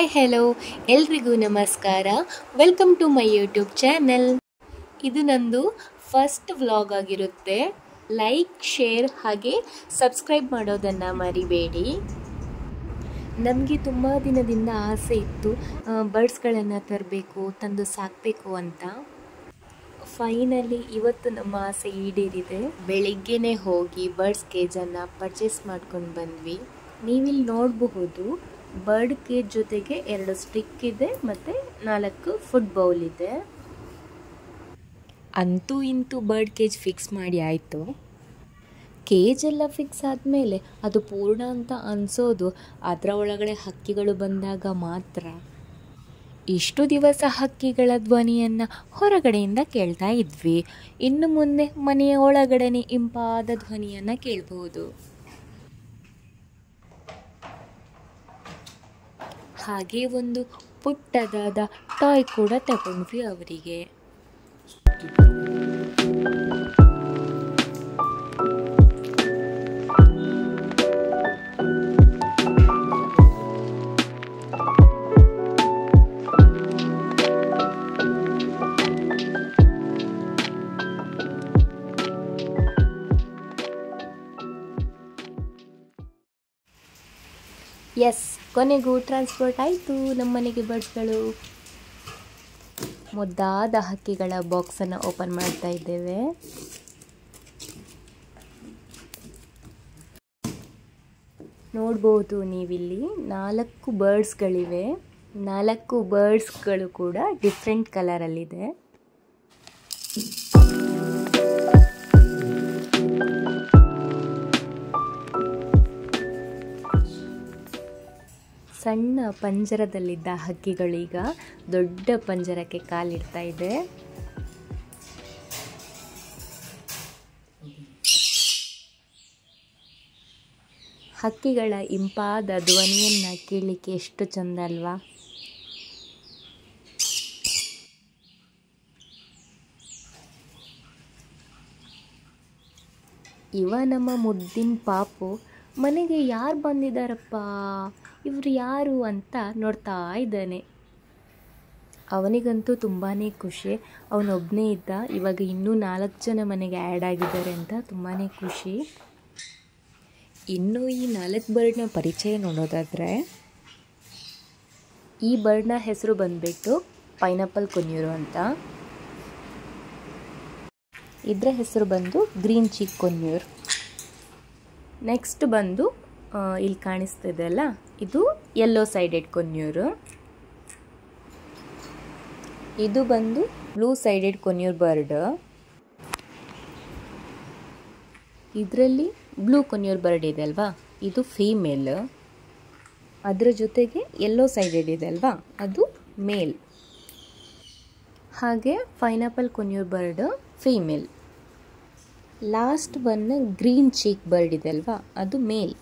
Hi hello ಎಲ್ರಿಗೂ ನಮಸ್ಕಾರ. Welcome to my YouTube channel. ಇದು ನಂದು ಫಸ್ಟ್ ವ್ಲಾಗ್ ಆಗಿರುತ್ತೆ. ಲೈಕ್, ಶೇರ್ ಹಾಗೆ ಸಬ್ಸ್ಕ್ರೈಬ್ ಮಾಡೋದನ್ನು ಮರಿಬೇಡಿ. ನಮಗೆ ತುಂಬ ದಿನದಿಂದ ಆಸೆ ಇತ್ತು ಬರ್ಡ್ಸ್ಗಳನ್ನು ತರಬೇಕು, ತಂದು ಸಾಕಬೇಕು ಅಂತ. ಫೈನಲಿ ಇವತ್ತು ನಮ್ಮ ಆಸೆ ಈಡೇರಿದೆ. ಬೆಳಿಗ್ಗೆನೇ ಹೋಗಿ ಬರ್ಡ್ಸ್ ಕೇಜನ್ನು ಪರ್ಚೇಸ್ ಮಾಡ್ಕೊಂಡು ಬಂದ್ವಿ. ನೀವಿಲ್ಲಿ ನೋಡಬಹುದು, ಬರ್ಡ್ ಕೇಜ್ ಜೊತೆಗೆ 2 ಸ್ಟಿಕ್ ಇದೆ ಮತ್ತು 4 ಫುಡ್ ಬೌಲ್ ಇದೆ. ಅಂತೂ ಇಂತೂ ಬರ್ಡ್ ಕೇಜ್ ಫಿಕ್ಸ್ ಮಾಡಿ ಆಯಿತು. ಕೇಜ್ ಎಲ್ಲ ಫಿಕ್ಸ್ ಆದಮೇಲೆ ಅದು ಪೂರ್ಣ ಅಂತ ಅನಿಸೋದು ಅದರ ಒಳಗಡೆ ಹಕ್ಕಿಗಳು ಬಂದಾಗ ಮಾತ್ರ. ಇಷ್ಟು ದಿವಸ ಹಕ್ಕಿಗಳ ಧ್ವನಿಯನ್ನು ಹೊರಗಡೆಯಿಂದ ಕೇಳ್ತಾ ಇದ್ವಿ. ಇನ್ನು ಮುಂದೆ ಮನೆಯ ಒಳಗಡೆನೆ ಇಂಪಾದ ಧ್ವನಿಯನ್ನು ಕೇಳಬಹುದು. ಹಾಗೆ ಒಂದು ಪುಟ್ಟದಾದ ಟಾಯ್ ಕೂಡ ತಗೊಂಡ್ವಿ ಅವರಿಗೆ. ಎಸ್, ಕೊನೆಗೂ ಟ್ರಾನ್ಸ್ಪೋರ್ಟ್ ಆಯಿತು ನಮ್ಮ ಮನೆಗೆ ಬರ್ಡ್ಸ್ಗಳು. ಮುದ್ದಾದ ಹಕ್ಕಿಗಳ ಬಾಕ್ಸನ್ನು ಓಪನ್ ಮಾಡ್ತಾ ಇದ್ದೇವೆ. ನೋಡ್ಬೋದು ನೀವಿಲ್ಲಿ 4 ಬರ್ಡ್ಸ್ಗಳಿವೆ. 4 ಬರ್ಡ್ಸ್ಗಳು ಕೂಡ ಡಿಫ್ರೆಂಟ್ ಕಲರಲ್ಲಿದೆ. ಸಣ್ಣ ಪಂಜರದಲ್ಲಿದ್ದ ಹಕ್ಕಿಗಳೀಗ ದೊಡ್ಡ ಪಂಜರಕ್ಕೆ ಕಾಲಿಡ್ತಾ ಇದೆ. ಹಕ್ಕಿಗಳ ಇಂಪಾದ ಧ್ವನಿಯನ್ನು ಕೇಳಲಿಕ್ಕೆ ಎಷ್ಟು ಚಂದ ಅಲ್ವಾ? ಇವ ನಮ್ಮ ಮುದ್ದಿನ ಪಾಪು. ಮನೆಗೆ ಯಾರು ಬಂದಿದ್ದಾರಪ್ಪ, ಇವರು ಯಾರು ಅಂತ ನೋಡ್ತಾ ಇದ್ದಾನೆ. ಅವನಿಗಂತೂ ತುಂಬಾ ಖುಷಿ. ಅವನೊಬ್ಬನೇ ಇದ್ದ, ಇವಾಗ ಇನ್ನೂ 4 ಜನ ಮನೆಗೆ ಆ್ಯಡ್ ಆಗಿದ್ದಾರೆ ಅಂತ ತುಂಬಾ ಖುಷಿ. ಇನ್ನು ಈ 4 ಬರ್ಡ್ನ ಪರಿಚಯ ನೋಡೋದಾದರೆ, ಈ ಬರ್ಡ್ನ ಹೆಸರು ಬಂದುಬಿಟ್ಟು ಪೈನಾಪಲ್ ಕೊನ್ಯೂರು ಅಂತ. ಇದರ ಹೆಸರು ಬಂದು ಗ್ರೀನ್ ಚೀಕ್ ಕೊನ್ಯೂರ್. ನೆಕ್ಸ್ಟ್ ಬಂದು ಇಲ್ಲಿ ಕಾಣಿಸ್ತಿದೆ ಅಲ್ಲ, ಇದು ಯೆಲ್ಲೋ ಸೈಡೆಡ್ ಕೊನ್ಯೂರು. ಇದು ಬಂದು ಬ್ಲೂ ಸೈಡೆಡ್ ಕೊನ್ಯೂರ್ ಬರ್ಡ್. ಇದರಲ್ಲಿ ಬ್ಲೂ ಕೊನ್ಯೂರ್ ಬರ್ಡ್ ಇದೆ ಅಲ್ವಾ, ಇದು ಫೀಮೇಲ್. ಅದರ ಜೊತೆಗೆ ಯೆಲ್ಲೋ ಸೈಡೆಡ್ ಇದೆ ಅಲ್ವಾ, ಅದು ಮೇಲ್. ಹಾಗೆ ಪೈನಾಪಲ್ ಕೊನ್ಯೂರ್ ಬರ್ಡ್ ಫೀಮೇಲ್. ಲಾಸ್ಟ್ ಬಂದು ಗ್ರೀನ್ ಚೀಕ್ ಬರ್ಡ್ ಇದೆ ಅಲ್ವಾ, ಅದು ಮೇಲ್.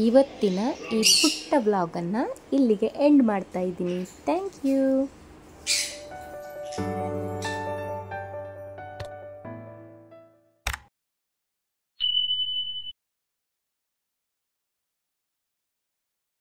ಇವತ್ತಿನ ಈ ಪುಟ್ಟ ವ್ಲಾಗನ್ನು ಇಲ್ಲಿಗೆ ಎಂಡ್ ಮಾಡ್ತಾ ಇದ್ದೀನಿ. Thank you.